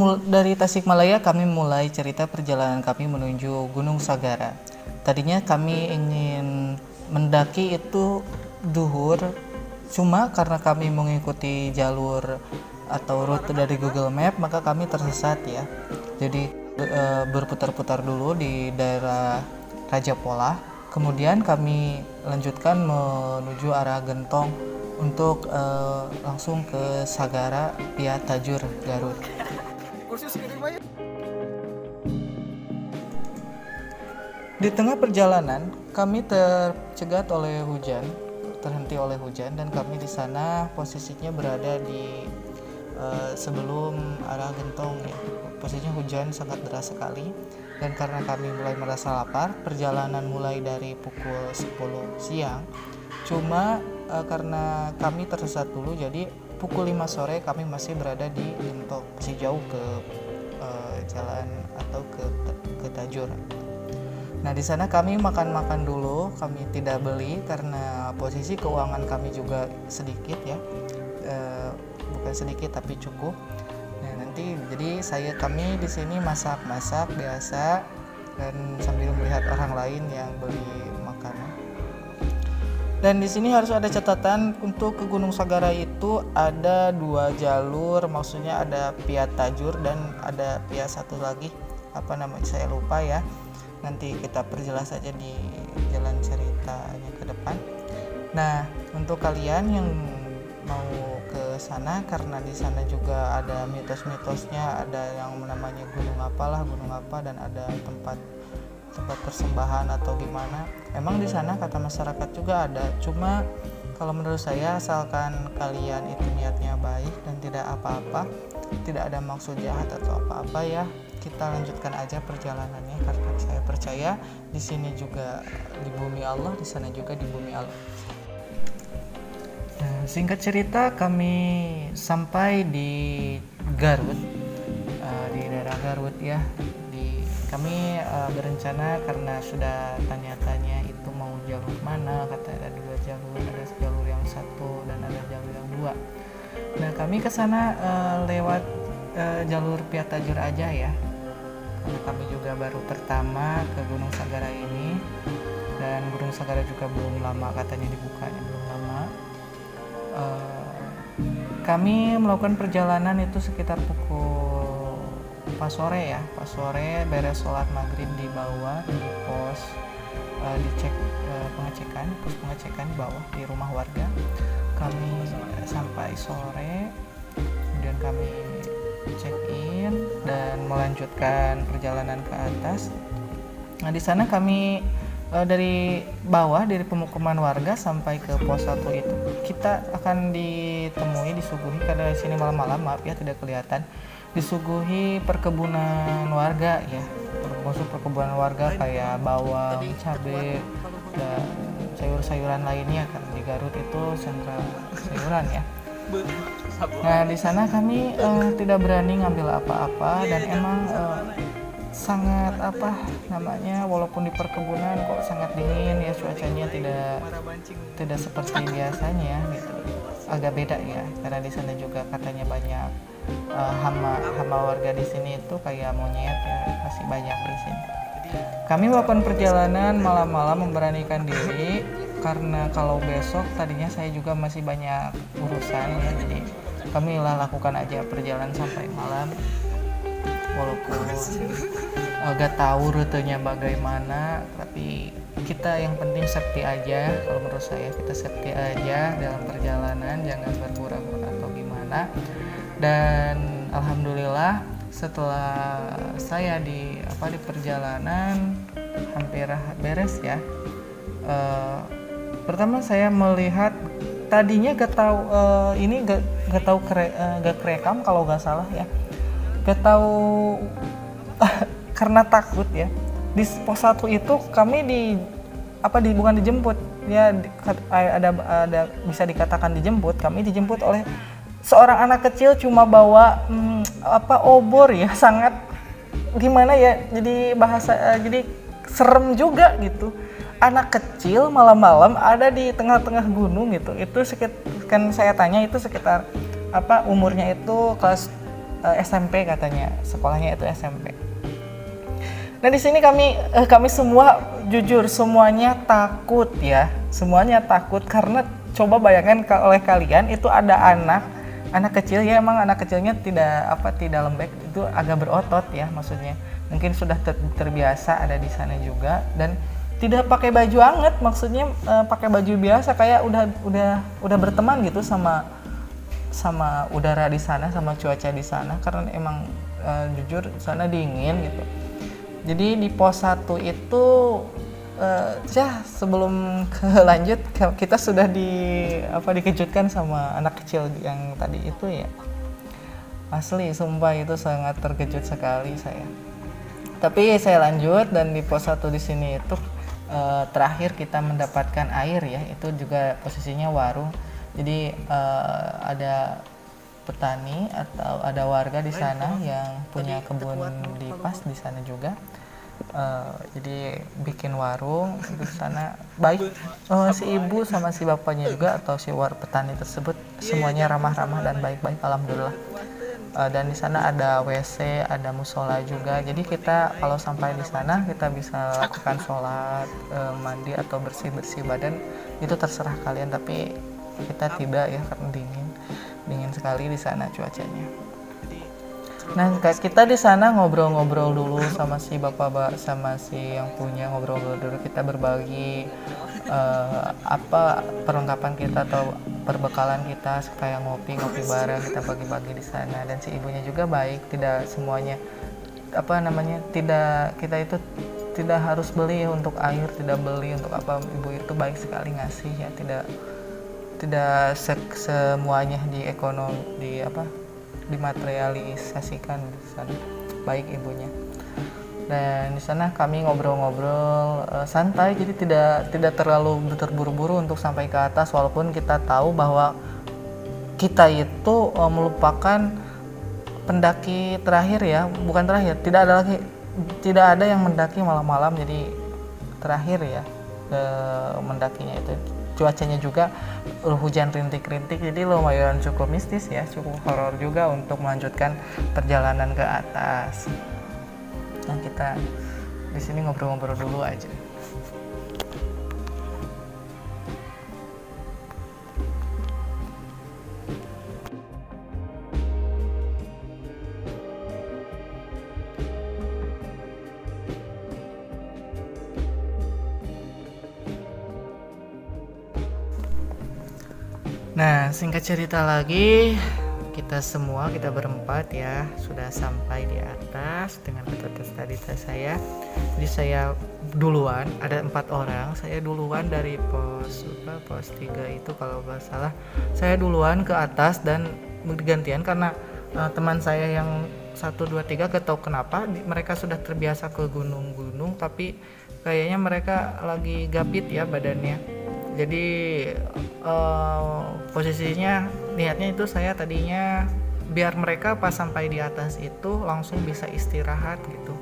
Dari Tasikmalaya kami mulai cerita perjalanan kami menuju Gunung Sagara. Tadinya kami ingin mendaki itu duhur, cuma karena kami mengikuti jalur atau rute dari Google Map maka kami tersesat ya. Jadi berputar-putar dulu di daerah Raja Polah, kemudian kami lanjutkan menuju arah Gentong untuk langsung ke Sagara via Tajur Garut. Di tengah perjalanan, kami tercegat oleh hujan, terhenti oleh hujan, dan kami di sana posisinya berada di sebelum arah Gentong ya. Posisinya hujan sangat deras sekali, dan karena kami mulai merasa lapar, perjalanan mulai dari pukul 10 siang. Cuma karena kami tersesat dulu, jadi pukul 5 sore kami masih berada di Gentong, masih jauh ke jalan atau ke Tajur. Nah di sana kami makan dulu, kami tidak beli karena posisi keuangan kami juga sedikit ya, bukan sedikit tapi cukup. Nah nanti jadi kami di sini masak biasa dan sambil melihat orang lain yang beli makanan. Dan di sini harus ada catatan, untuk ke Gunung Sagara itu ada 2 jalur, maksudnya ada via Tajur dan ada via satu lagi, apa namanya saya lupa ya. Nanti kita perjelas saja di jalan ceritanya ke depan. Nah, untuk kalian yang mau ke sana, karena di sana juga ada mitos-mitosnya, ada yang namanya gunung apa dan ada tempat persembahan atau gimana. Emang di sana kata masyarakat juga ada, cuma kalau menurut saya asalkan kalian itu niatnya baik dan tidak apa-apa, tidak ada maksud jahat atau apa-apa ya, kita lanjutkan aja perjalanannya karena saya percaya di sini juga di bumi Allah, di sana juga di bumi Allah. Nah, singkat cerita kami sampai di Garut, di daerah Garut ya. Kami berencana karena sudah tanya-tanya itu mau jalur mana, katanya ada 2 jalur, ada jalur yang satu dan ada jalur yang 2. Nah kami ke sana lewat jalur via Tajur aja ya, karena kami juga baru pertama ke Gunung Sagara ini, dan Gunung Sagara juga belum lama katanya dibukanya, belum lama. Kami melakukan perjalanan itu sekitar pas sore beres sholat maghrib di bawah di pos dicek pos pengecekan di bawah di rumah warga. Kami sampai sore, kemudian kami check in dan melanjutkan perjalanan ke atas. Nah di sana kami dari bawah, dari pemukiman warga sampai ke pos 1 itu kita akan disuguhi, karena di sini malam-malam maaf ya tidak kelihatan, disuguhi perkebunan warga ya, maksud perkebunan warga kayak bawang, cabai, dan sayur-sayuran lainnya, karena di Garut itu sentra sayuran ya. Nah di sana kami tidak berani ngambil apa-apa, dan emang sangat walaupun di perkebunan kok sangat dingin ya, cuacanya tidak seperti biasanya gitu, agak beda ya, karena di sana juga katanya banyak hama warga di sini itu kayak monyet ya, masih banyak di sini. Kami melakukan perjalanan malam-malam, memberanikan diri karena kalau besok tadinya saya juga masih banyak urusan ya, jadi kami lakukan aja perjalanan sampai malam, walaupun gak tahu rutenya bagaimana, tapi kita yang penting safety aja. Kalau menurut saya kita safety aja dalam perjalanan, jangan berpura-pura atau gimana. Dan alhamdulillah setelah saya di perjalanan hampir beres ya, pertama saya melihat, tadinya gak tahu gak kerekam kalau gak salah ya, gak tahu karena takut ya. Di pos 1 itu kami bukan dijemput ya, ada bisa dikatakan dijemput. Kami dijemput oleh seorang anak kecil, cuma bawa obor ya, sangat gimana ya, jadi serem juga gitu. Anak kecil malam-malam ada di tengah-tengah gunung gitu. Itu kan saya tanya itu sekitar umurnya itu kelas SMP katanya, sekolahnya itu SMP. Nah di sini kami semua jujur semuanya takut ya, semuanya takut karena coba bayangkan oleh kalian itu ada anak kecil ya, emang anak kecilnya tidak lembek, itu agak berotot ya, maksudnya mungkin sudah terbiasa ada di sana juga dan tidak pakai baju hangat, maksudnya pakai baju biasa kayak udah berteman gitu sama udara di sana, sama cuaca di sana karena emang jujur sana dingin gitu. Jadi di pos 1 itu sebelum lanjut kita sudah dikejutkan sama anak kecil yang tadi itu ya. Asli sumpah itu sangat terkejut sekali saya. Tapi saya lanjut dan di pos 1 di sini itu terakhir kita mendapatkan air ya, itu juga posisinya warung. Jadi ada petani atau ada warga di sana yang punya kebun di pas di sana juga. Jadi bikin warung di sana baik, si ibu sama si bapaknya juga atau si petani tersebut semuanya ramah-ramah dan baik-baik alhamdulillah. Dan di sana ada WC, ada musola juga. Jadi kita kalau sampai di sana kita bisa lakukan sholat, mandi atau bersih-bersih badan itu terserah kalian. Tapi kita tidak ya karena dingin sekali di sana cuacanya. Nah kita di sana ngobrol-ngobrol dulu sama si bapak sama si yang punya, ngobrol-ngobrol dulu, kita berbagi apa perlengkapan kita atau perbekalan kita supaya ngopi bareng, kita bagi-bagi di sana. Dan si ibunya juga baik, tidak semuanya kita itu tidak harus beli untuk air, tidak beli untuk apa, ibu itu baik sekali ngasih ya, tidak semuanya dimaterialisasikan di sana, baik ibunya. Dan di sana kami ngobrol-ngobrol santai, jadi tidak terlalu terburu-buru untuk sampai ke atas, walaupun kita tahu bahwa kita itu melupakan pendaki terakhir ya, bukan terakhir, tidak ada yang mendaki malam-malam, jadi terakhir ya mendakinya itu. Cuacanya juga hujan rintik-rintik, jadi lumayan cukup mistis ya, cukup horor juga untuk melanjutkan perjalanan ke atas. Nah kita di sini ngobrol-ngobrol dulu aja. Nah singkat cerita lagi, kita berempat ya sudah sampai di atas dengan kata saya. Jadi saya duluan, ada 4 orang, saya duluan dari pos 3 itu kalau nggak salah. Saya duluan ke atas dan bergantian karena teman saya yang 1, 2, 3 gak tahu kenapa mereka sudah terbiasa ke gunung-gunung, tapi kayaknya mereka lagi gabit ya badannya. Jadi posisinya niatnya itu saya tadinya biar mereka pas sampai di atas itu langsung bisa istirahat gitu,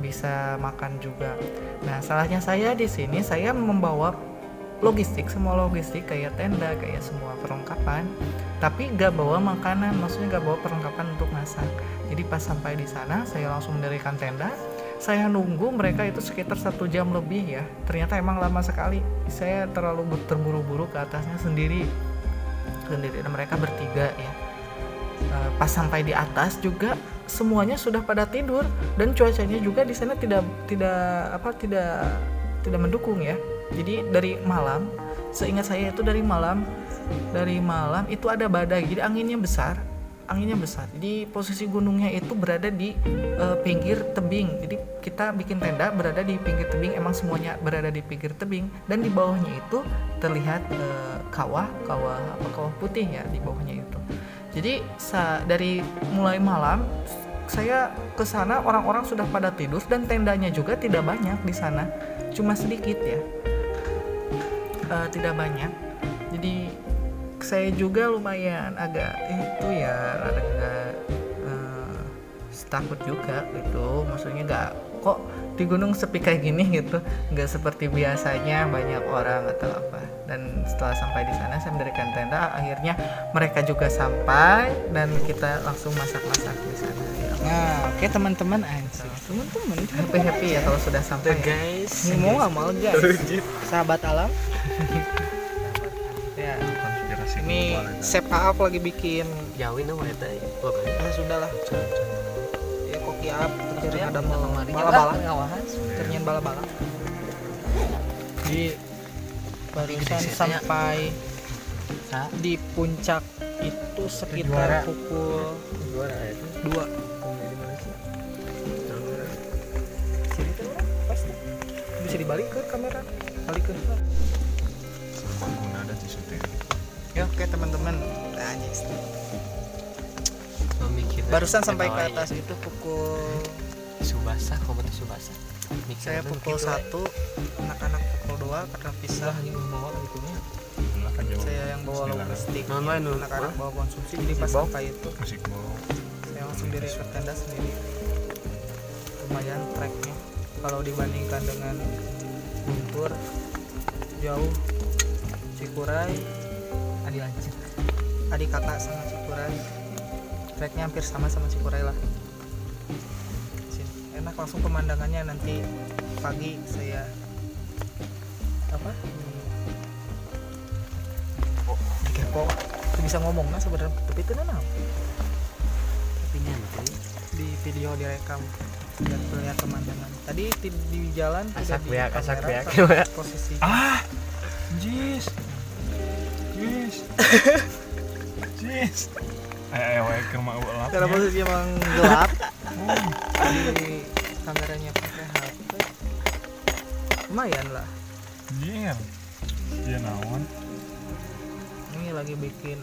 bisa makan juga. Nah salahnya saya di sini, saya membawa semua logistik kayak tenda, kayak semua perlengkapan, tapi gak bawa makanan, maksudnya gak bawa perlengkapan untuk masak. Jadi pas sampai di sana saya langsung mendirikan tenda. Saya nunggu mereka itu sekitar 1 jam lebih ya. Ternyata emang lama sekali. Saya terlalu terburu-buru ke atasnya sendiri dan mereka bertiga ya. Pas sampai di atas juga semuanya sudah pada tidur dan cuacanya juga di sana tidak mendukung ya. Jadi dari malam, seingat saya itu dari malam itu ada badai. Jadi anginnya besar. Jadi posisi gunungnya itu berada di pinggir tebing. Jadi kita bikin tenda berada di pinggir tebing, emang semuanya berada di pinggir tebing, dan di bawahnya itu terlihat kawah putih ya di bawahnya itu. Jadi dari mulai malam saya ke sana, orang-orang sudah pada tidur dan tendanya juga tidak banyak di sana, cuma sedikit ya, tidak banyak. Jadi saya juga lumayan agak takut juga gitu, maksudnya kok di gunung sepi kayak gini gitu, nggak seperti biasanya banyak orang atau apa. Dan setelah sampai di sana saya mendirikan tenda, akhirnya mereka juga sampai dan kita langsung masak-masak di sana. Nah, oke teman-teman, teman-teman happy ya kalau sudah sampai guys. Mau nggak mau guys, sahabat alam. Ya, ini Chef Aap lagi bikin jauhin apa ya tadi? Sudah lah. Ya koki Aap terus ada bala-bala ngawahan, ternyata bala-bala. Di barusan sampai di puncak itu sekitar pukul 2. Bisa dibalik ke kamera, balik ke pengguna ada di syuting. ya. Oke teman-teman, barusan sampai ke atas itu pukul Subasa, kompetisi Subasa. Saya pukul 1, anak-anak pukul 2 karena pisah. Saya yang bawa logistik, anak-anak bawa konsumsi. Jadi pas sampai itu saya langsung direkrut tenda sendiri. Lumayan treknya kalau dibandingkan dengan Guntur, jauh. Cikuray, adik kakak sama Cikuray, treknya hampir sama Cikuray lah. Sini. Enak langsung pemandangannya. Nanti pagi saya kok bisa ngomong nah sebenarnya, tapi itu nah di video direkam biar terlihat pemandangan. Tadi di jalan kasak biak posisi Jis ayo ke mau lap karena posisi emang gelap. Di kameranya pakai HP lumayan lah. Dia naon Ini lagi bikin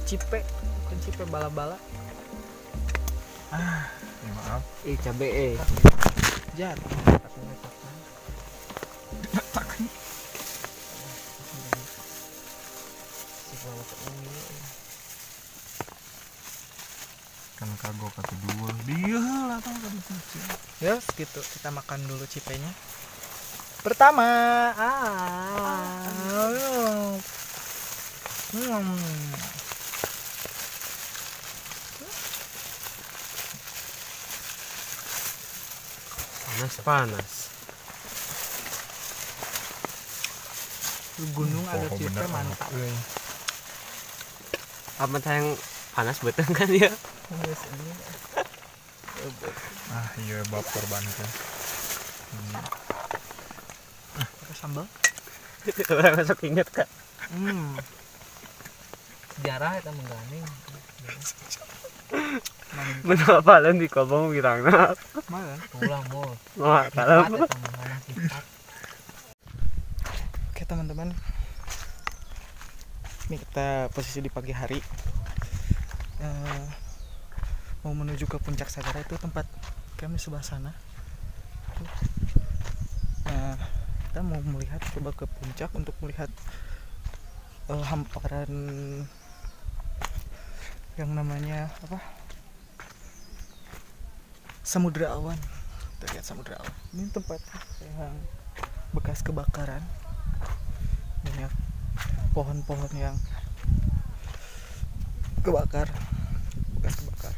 cipe, bukan cipe, bala-bala. ya maaf cabe Jatuh. kan kagok kata dua dia lah tau kan cuci. Ya segitu, kita makan dulu cipenya. Pertama, panas. Gunung ada cipe mantap. Apa yang panas betul kan ya? Iya baper banget. Pakai sambal. Orang masuk inget kak. Sejarah itu mengganing. Menurut paling di kobong birangna. Mana? Ulang mul. Wah, kalau Oke teman-teman, ini kita posisi di pagi hari. Mau menuju ke puncak Sagara, itu tempat kami sebelah sana. Nah, kita mau melihat, coba ke puncak untuk melihat hamparan yang namanya apa? Samudra Awan. Kita lihat Samudra Awan. Ini tempat yang bekas kebakaran. Banyak pohon-pohon yang kebakar, bekas kebakar.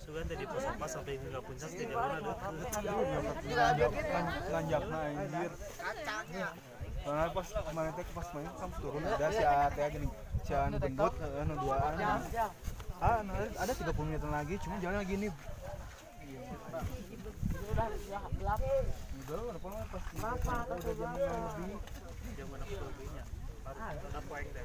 Sugan tadi pas sampai ke puncak di mana ada. Lanjakna anjir. Soalnya pas kemarin teh pas main kamu turun ada si Ate gini. Si anu gendut anu duaan. Ada 30 menit lagi, cuma jalan lagi nih. Udah lebih. Jam mana lebihnya? Apa yang deh?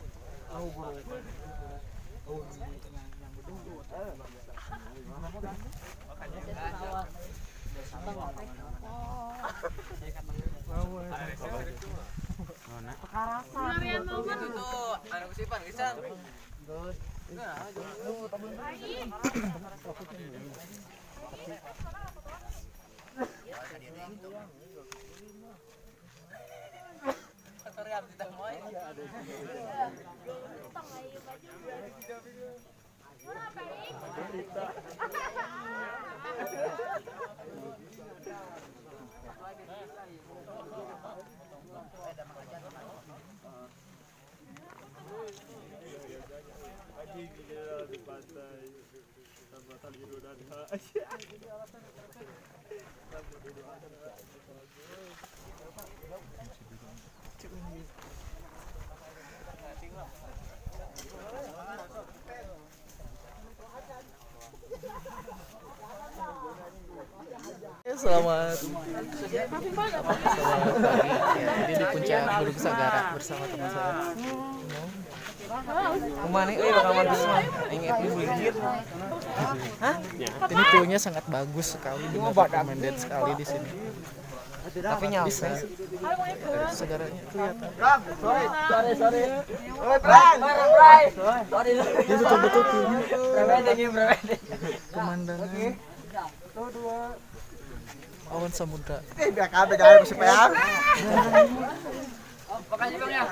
Di pantai Tambatan Idul Adha. Selamat pagi. Ya, ini di puncak Gunung Sagara bersama teman saya. Kemana nih? Rekaman semua. Ingat di Hah? Ini view-nya sangat bagus sekali, recommended sekali di sini. Tapi nyala. Bisa. Sagaranya kelihatan. Ini betul-betul view-nya. Pemandangan. Awan samudra. Biar kabeh jangan masih peang. Makanya bang ya.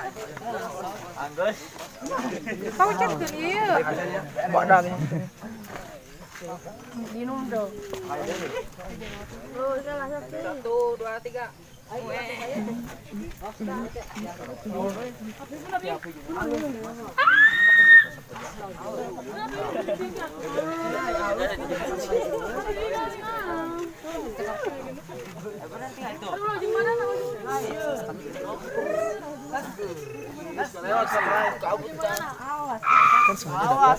Anggus. Kau cek ke dia. Badan. Minum dong. Oh, salah satu. 1, 2, 3. Kan semuanya dapat.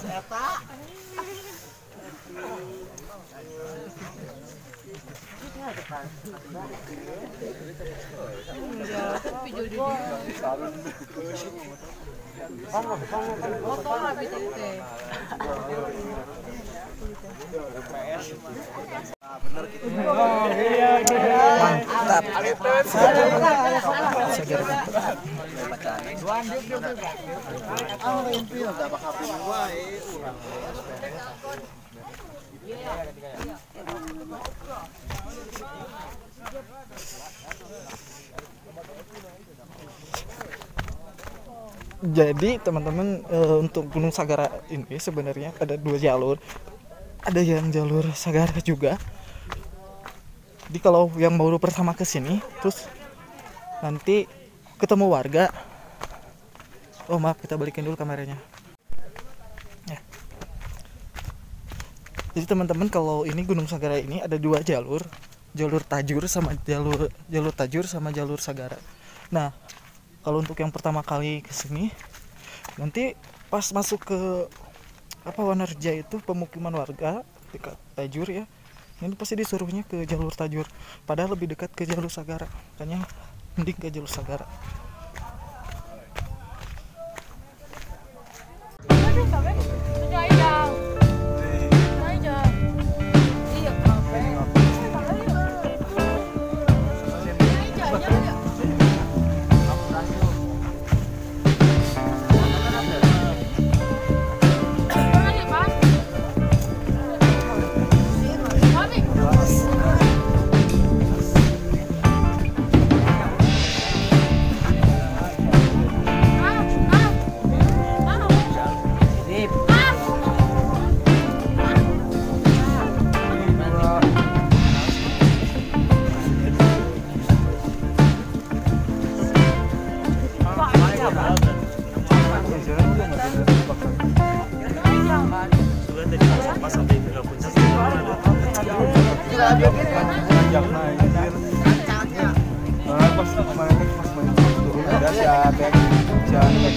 Mantap. Jadi teman-teman, untuk Gunung Sagara ini sebenarnya ada 2 jalur. Ada yang jalur Sagara juga. Jadi kalau yang baru pertama ke sini, terus nanti ketemu warga. Oh maaf, kita balikin dulu kameranya. Ya. Jadi teman-teman, kalau ini Gunung Sagara ini ada 2 jalur, jalur Tajur sama jalur Tajur sama jalur Sagara. Nah, kalau untuk yang pertama kali ke sini, nanti pas masuk ke Wanarja itu pemukiman warga dekat Tajur ya. Ini pasti disuruhnya ke jalur Tajur, padahal lebih dekat ke jalur Sagara. Makanya mending ke jalur Sagara. Pas turun ada si Abek, si Abek